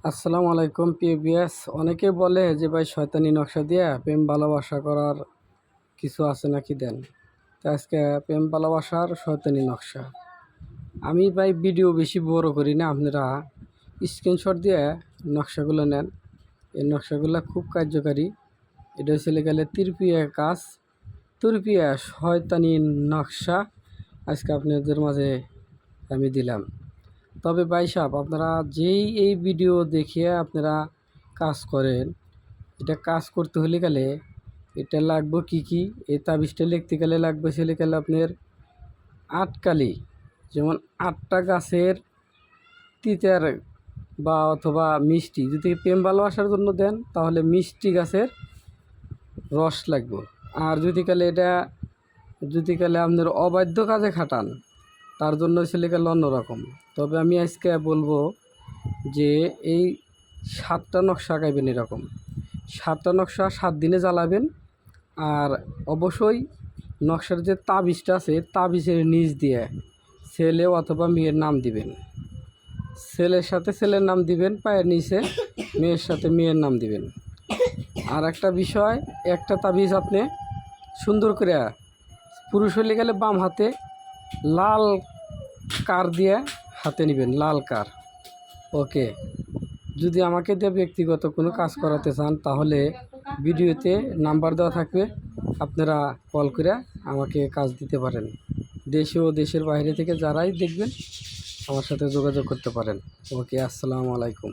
আসসালামু আলাইকুম পিবিএস। অনেকে বলে যে ভাই শয়তানি নকশা দিয়ে প্রেম ভালোবাসা করার কিছু আছে নাকি দেন। তো আজকে প্রেম ভালোবাসার শয়তানি নকশা। আমি ভাই ভিডিও বেশি বড় করি না, আপনারা স্ক্রিনশট দিয়ে নকশাগুলো নেন। এই নকশাগুলো খুব কার্যকারী। এটা হচ্ছে গেলে তিরপিয়া কাজ, তিরপিয়া শয়তানি নকশা আজকে আপনাদের মাঝে আমি দিলাম। তবে ভাই সাহেব, আপনারা যেই এই ভিডিও দেখিয়ে আপনারা কাজ করেন, এটা কাজ করতে হলে গেলে এটা লাগবে কি এই তাবিজটা লিখতে গেলে লাগবে ছেলে গেলে আপনার আটকালি, যেমন 8টা গাছের তিতার বা অথবা মিষ্টি। যদি প্রেম ভালোবাসার জন্য দেন তাহলে মিষ্টি গাছের রস লাগবে। আর যদি কালে আপনার অবাধ্য কাজে খাটান তার জন্য ছেলে গেলে অন্যরকম। তবে আমি আজকে বলবো যে এই 7টা নকশা আঁকাইবেন, এরকম 7টা নকশা 7 দিনে জ্বালাবেন। আর অবশ্যই নকশার যে তাবিজটা আছে তাবিজের নিচ দিয়ে ছেলে অথবা মেয়ের নাম দিবেন। ছেলের সাথে ছেলের নাম দিবেন পায়ের নিচে, মেয়ের সাথে মেয়ের নাম দিবেন। আর একটা বিষয়, একটা তাবিজ আপনি সুন্দর করে পুরুষ হলে গেলে বাম হাতে লাল কার দিয়ে হাতে নেবেন, লাল কার। ওকে, যদি আমাকে দিয়ে ব্যক্তিগত কোনো কাজ করাতে চান তাহলে ভিডিওতে নাম্বার দেওয়া থাকবে, আপনারা কল করে আমাকে কাজ দিতে পারেন। দেশে ও দেশের বাইরে থেকে যারাই দেখবেন আমার সাথে যোগাযোগ করতে পারেন। ওকে, আসসালামু আলাইকুম।